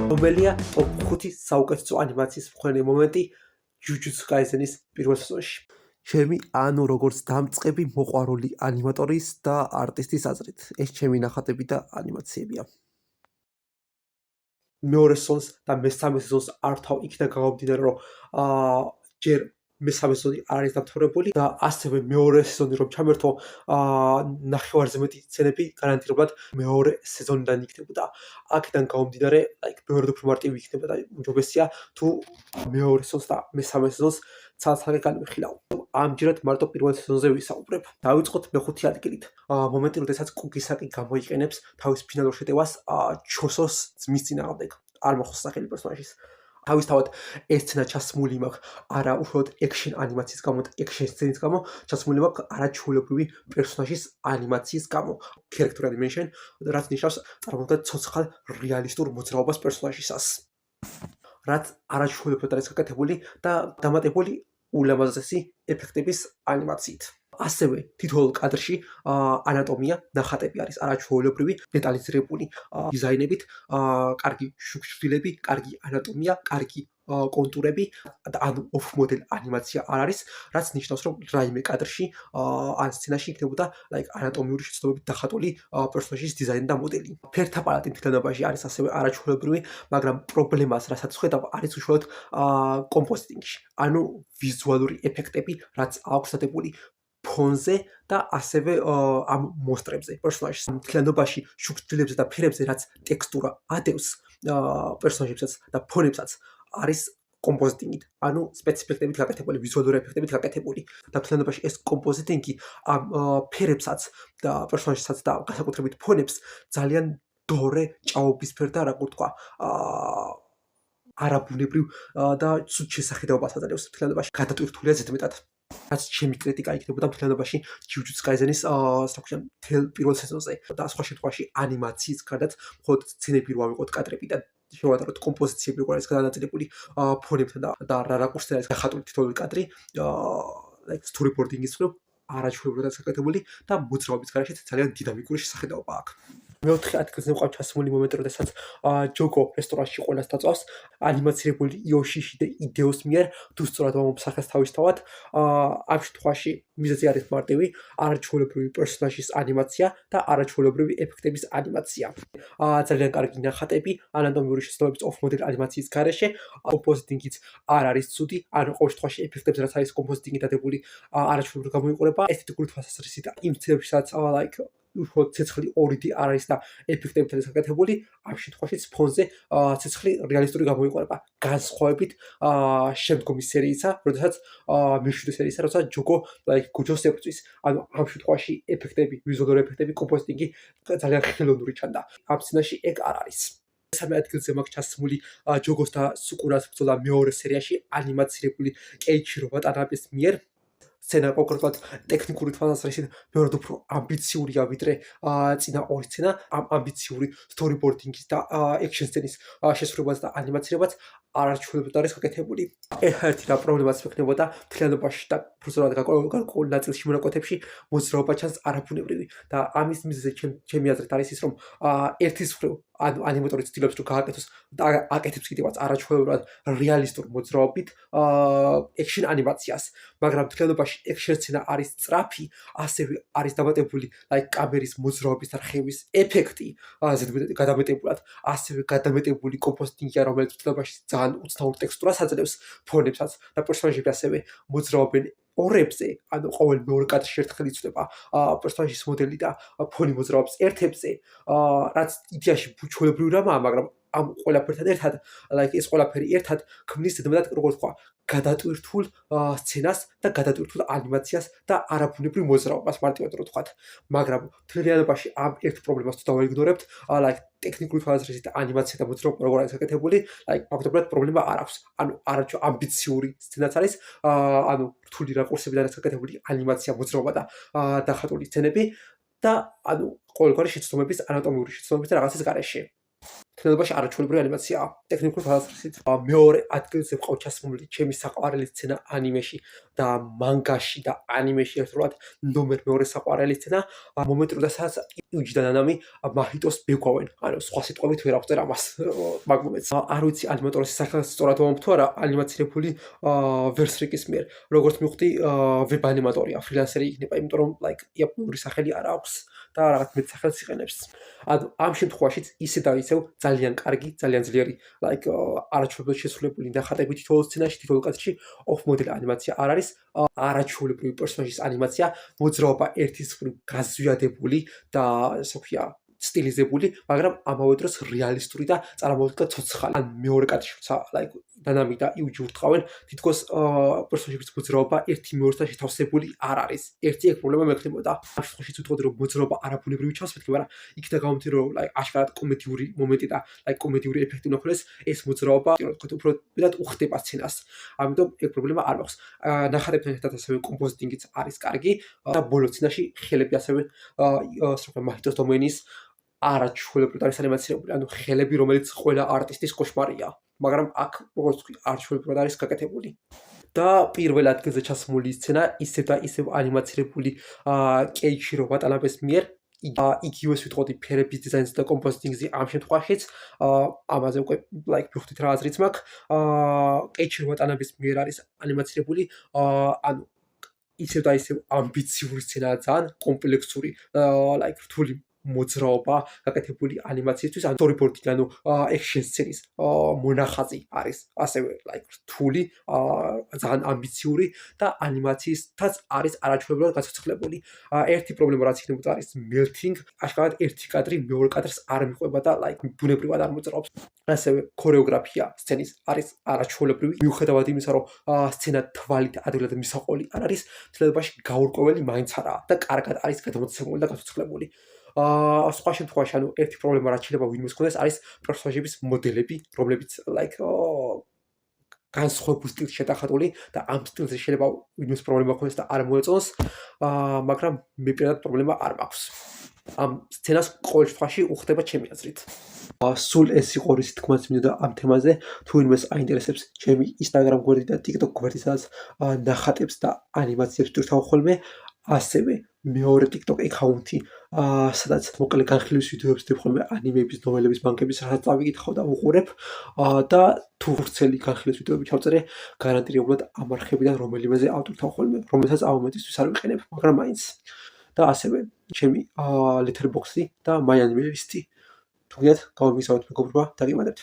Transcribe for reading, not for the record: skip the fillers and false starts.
რომელია ტოპ 5 საუკეთესო ანიმაციის მქონე მომენტი ჯუჯუცუ კაიზენის პირველ სეზონში. ჩემი როგორც დამწყები მოყვარული ანიმატორის და არტისტის აზრით, ეს ჩემი ნახატები და ანიმაციებია. მეორე სეზონს და მესამე სეზონს არ თავ იქიდან გამომდინარე, რომ ჯერ მესამე სეზონი არ არის დამთავრებული და ასევე მეორე სეზონი რომ ჩამერთო, ნახევარზე მეტი სცენები გარანტირებულად მეორე სეზონიდან იქნებოდა. აქედან გამომდინარე, მეორე უფრო მარტივი იქნება და უმჯობესია თუ მეორე სეზონს და მესამე სეზონს ცალ-ცალკე განვიხილავ. ამჯერად მარტო პირველ სეზონზე ვისაუბრებ. დავიწყოთ მეხუთე ადგილით. მომენტი, როდესაც კუგისაკი გამოიყენებს თავის ფინალურ შეტევას ჩოსოს ძმის წინააღმდეგ. არ მოხსოვს სახელი პერსონაჟის. თავისთავად ეს სცენა ჩასმული მაქვს არა უშუალოდ ექშენ ანიმაციის გამო და ექშენ სცენის გამო, ჩასმული მაქვს არაჩვეულებრივი პერსონაჟის ანიმაციის გამო. Character animation, რაც ნიშნავს წარმოუდგენლად ცოცხალ რეალისტურ მოძრაობას პერსონაჟისას. რაც არაჩვეულებრივად არის გაკეთებული და დამატებული ულამაზესი ეფექტების ანიმაციით. ასევე თითოეულ კადრში ანატომია, ნახატები არის არაჩვეულებრივი, დეტალიზირებული დიზაინებით, კარგი შუქშვილები, კარგი ანატომია, კარგი კონტურები, ანუ off model ანიმაცია არ არის, რაც ნიშნავს, რომ რაიმე კადრში ან სცენაში იქნებოდა ანატომიური შეცდომებით დახატული პერსონაჟის დიზაინი და მოდელი. ფერთა პალეტი მთლიანობაში არის ასევე არაჩვეულებრივი, მაგრამ პრობლემას, რასაც ხედავ, არის უშუალოდ კომპოზიტინგში. ანუ ვიზუალური ეფექტები, რაც აქვს დადებული ფონზე და ასევე ამ მონსტრებზე, პერსონაჟის მთლიანობაში შუქშვილებზე და ფერებზე, რაც ტექსტურა ადევს პერსონაჟებსაც და ფონებსაც, არის კომპოზიტინგით, ანუ სპეციფიქტებით გაკეთებული, ვიზუალური ეფექტებით გაკეთებული. და მთლიანობაში ეს კომპოზიტინგი ამ ფერებსაც და პერსონაჟსაც და განსაკუთრებით ფონებს ძალიან დორე ჭაობისფერ და როგორ თქვა, არაბუნებრივ და ცუდ შესახედაობას აძლევს. მთლიანობაში გადატვირთულია ზედმეტად. რაც ჩემი კრიტიკა იქნებოდა მთლიანობაში ჯუჯუცუ კაიზენის მთელ პირველ სეზონზე და სხვა შემთხვევაში ანიმაციის გარდაც მხოლოდ სცენები რო ავიღოთ კადრები და შევატაროთ კომპოზიციები როგორ არის გადანაწილებული ფონებთან და რა რაკურსთან არის გახატული თითოეული კადრი, storyboarding-ის მხრივ არაჩვეულებრივად არის გაკეთებული და მოძრაობის გარეშეც ძალიან დინამიკური შესახედაობა აქვს. მეოთხე ადგილზე მყავს ჩასმული მომენტი, როდესაც ჯოკო რესტორანში ყველას დაწვავს ანიმაცირებული იოშიში და იდეოს მიერ, თუ სწორად მომსახეს თავისთავად. ამ შემთხვევაში მიზეზი არის მარტივი, არაჩვეულებრივი პერსონაჟის ანიმაცია და არაჩვეულებრივი ეფექტების ანიმაცია. ძალიან კარგი ნახატები, ანატომიური შეცდომების off model ანიმაციის გარეშე, კომპოზიტინგიც არ არის ცუდი, ანუ ყოველ შემთხვევაში ეფექტებს რაც არის კომპოზიტინგი დადებული არაჩვეულებრივად გამოიყურება. ესთეტიკური თვალსაზრისით იმ სცენებში, სადაც უშუალოდ ცეცხლი 2D არ არის და ეფექტებით არის გაკეთებული, ამ შემთხვევაშიც ფონზე ცეცხლი რეალისტური გამოიყურება. განსხვავებით შემდგომი სერიისა, როდესაც მეშვიდე სერიისა, როცა ჯოკო გუჯოს ებრძვის. ანუ ამ შემთხვევაში ეფექტები, ვიზუალური ეფექტები, კომპოზიტინგი ძალიან ხელოვნური ჩანდა. ამ სცენაში ეგ არ არის. მესამე ადგილზე მაქვს ჩასმული ჯოგოს და სუკურას ბრძოლა მეორე სერიაში ანიმაცირებული კეიჩირო ვატანაბეს მიერ. სცენა კონკრეტულად ტექნიკური თვალსაზრისით ბევრად უფრო ამბიციურია ვიდრე წინა ორი სცენა. ამ ამბიციური storyboarding-ის და action სცენის შესრულებას და ანიმაცირებას არაჩვეულებრივად არის გაკეთებული. ერთი რა პრობლემაც მექნებოდა მთლიანობაში და უბრალოდ გარკვეულ ნაწილში მონაკვეთებში მოძრაობა ჩანს არაბუნებრივი და ამის მიზეზი ჩემი აზრით არის ის, რომ ერთის მხრივ ანიმატორი ცდილობს რომ გააკეთოს და აკეთებს კიდევაც არაჩვეულებრივად რეალისტურ მოძრაობით action ანიმაციას, მაგრამ მთლიანობაში action სცენა არის სწრაფი, ასევე არის დამატებული კამერის მოძრაობის და რხევის ეფექტი ზედმეტად გადამეტებულად, ასევე გადამეტებული კომპოზიტინგია, რომელიც მთლიანობაში ძალიან უცნაურ ტექსტურას აძლევს ფონებსაც და პერსონაჟები ასევე მოძრაობენ ორებზე, ანუ ყოველ მეორე კადრში ერთხელ იცვლება პერსონაჟის მოდელი და ფონი მოძრაობს ერთებზე, რაც იდეაში ჩვეულებრივი რამაა, მაგრამ ამ ყველაფერთან ერთად, ეს ყველაფერი ერთად ქმნის ზედმეტად, როგორ თქვა, გადატვირთულ სცენას და გადატვირთულ ანიმაციას და არაბუნებრივ მოძრაობას, მარტივად რო ვთქვათ. მაგრამ მთლიანობაში ამ ერთ პრობლემას თუ დავაიგნორებთ, ტექნიკური თვალსაზრისით ანიმაცია და მოძრაობა როგორ არის გაკეთებული, ფაქტობრივად პრობლემა არ აქვს. ანუ ამბიციური სცენაც არის, ანუ რთული რაკურსებიდან არის გაკეთებული ანიმაცია, მოძრაობა და დახატული სცენები და ანუ ყოველგვარი შეცდომების, ანატომიური შეცდომების და რაღაცის გარეშე. თნელებაში არაჩვეულებრივი ანიმაციაა. ტექნიკური თვალსაზრისით მეორე ადგილზე მყავს ჩასმული ჩემი საყვარელი სცენა ანიმეში და მანგაში და ანიმეში ერთდროულად ნომერ მეორე საყვარელი სცენა მომენტ როდესაც იუჯი და ნანამი მაჰიტოს ბეგვავენ. ანუ სხვა სიტყვებით ვერ აღწერ ამას მაგ მომენტს. არ ვიცი ანიმატორის სახელს სწორად ვამბობ თუ არა, ანიმაცირებული ვერსრიკის მიერ. როგორც მივხვდი, ვებ ანიმატორია, ფრილანსერი იქნება, იმიტომ რომ იაპონური სახელი არ აქვს და რაღაც მეტ სახელს იყენებს. ანუ ამ შემთხვევაშიც ისე და ისევ ძალიან კარგი, ძალიან ძლიერი, არაჩვეულებრივად შესრულებული ნახატები თითოეულ სცენაში, თითოეულ კადრში, off model ანიმაცია არ არის, არაჩვეულებრივი პერსონაჟის ანიმაცია, მოძრაობა ერთისფრით გაზვიადებული და ასე ვქვია, სტილიზებული, მაგრამ ამავე დროს რეალისტური და წარმომადგენლად ცოცხალი. ან მეორე კადრში როცა დანამი და იუჯი ურტყავენ, თითქოს პერსონაჟების მოძრაობა ერთი მეორესთან შეთავსებული არ არის. ერთი ეგ პრობლემა მექნებოდა. ამ შემთხვევაში ვიტყოდი, რომ მოძრაობა არაბუნებრივი ჩანს მეთქი, მაგრამ იქიდან გამომდინარე, რომ აშკარად კომედიური მომენტი და კომედიური ეფექტი უნახულეს, ეს მოძრაობა უფრო მეტად უხდება სცენას. ამიტომ ეგ პრობლემა არ მაქვს. ნახატებთან ერთად ასევე კომპოზიტინგიც არის კარგი და ბოლო სცენაში ხელები ასევე მაჰიტოს დომენის არაჩვეულებრივად არის ანიმაცირებული, ანუ ხელები, რომელიც ყველა არტისტის კოშმარია. მაგრამ აქ, როგორც ვთქვი, არაჩვეულებრივად არის გაკეთებული. და პირველ ადგილზე ჩასმული სცენა ისევ და ისევ ანიმაცირებული კეიჩირო ვატანაბეს მიერ. იგივეს ვიტყოდი ფერების დიზაინზე და კომპოზიტინგზე ამ შემთხვევაშიც, ამაზე უკვე მივხვდით რა აზრიც მაქვს. კეიჩირო ვატანაბეს მიერ არის ანიმაცირებული, ანუ ისევ და ისევ ამბიციური სცენაა, ძალიან კომპლექსური, რთული მოძრაობა გაკეთებული ანიმაციისთვის, ანუ storyboard-ი, ანუ action სცენის მონახაზი არის ასევე რთული, ძალიან ამბიციური და ანიმაციისთაც არის არაჩვეულებრივად გასაცვლელი. ერთი პრობლემა რაც იქნებოდა არის melting, აშკარად ერთი კადრი მეორე კადრს არ მიყვება და ბუნებრივად არ მოძრაობს. ასევე ქორეოგრაფია სცენის არის არაჩვეულებრივი, მიუხედავად იმისა, რომ სცენა თვალით ადვილად მისაყოლი არ არის, ცდილებაში გაურკვეველი მაინც არაა და კარგად არის გადამოცემული და გასაცვლელი. სხვა შემთხვევაში, ანუ ერთი პრობლემა რაც შეიძლება ვინმეს ჰქონდეს, არის პერსონაჟების მოდელები, რომლებიც განსხვავებულ სტილში შეტანხმებული და ამ სტილზე შეიძლება ვინმეს პრობლემა ჰქონდეს და არ მოეწონს, მაგრამ მე პირადად პრობლემა არ მაქვს. ამ სცენას ყოველ შემთხვევაში უხდება ჩემი აზრით. სულ ეს იყო რისი თქმაც მინდოდა ამ თემაზე. თუ ვინმეს აინტერესებს ჩემი Instagram გვერდი და TikTok გვერდი, სადაც ნახატებს და ანიმაციებს ვტვირთავ ხოლმე, ასევე მეორე TikTok აკაუნთი, სადაც მოკლე განხილვის ვიდეოებს ვდებ ხოლმე ანიმეების, ნოველების, მანგების, რასაც წავიკითხავ და ვუყურებ და თუ ვრცელი განხილვის ვიდეოები ჩავწერე, გარანტირებულად ამ არხებიდან რომელიმეზე ავტვირთავ ხოლმე, რომელსაც ამ მომენტისთვის არ ვიყენებ, მაგრამ მაინც. და ასევე ჩემი Letterboxd და My Anime List. თუ გინდათ, გამომიგზავნოთ მეგობრებო, დაგიმადებთ.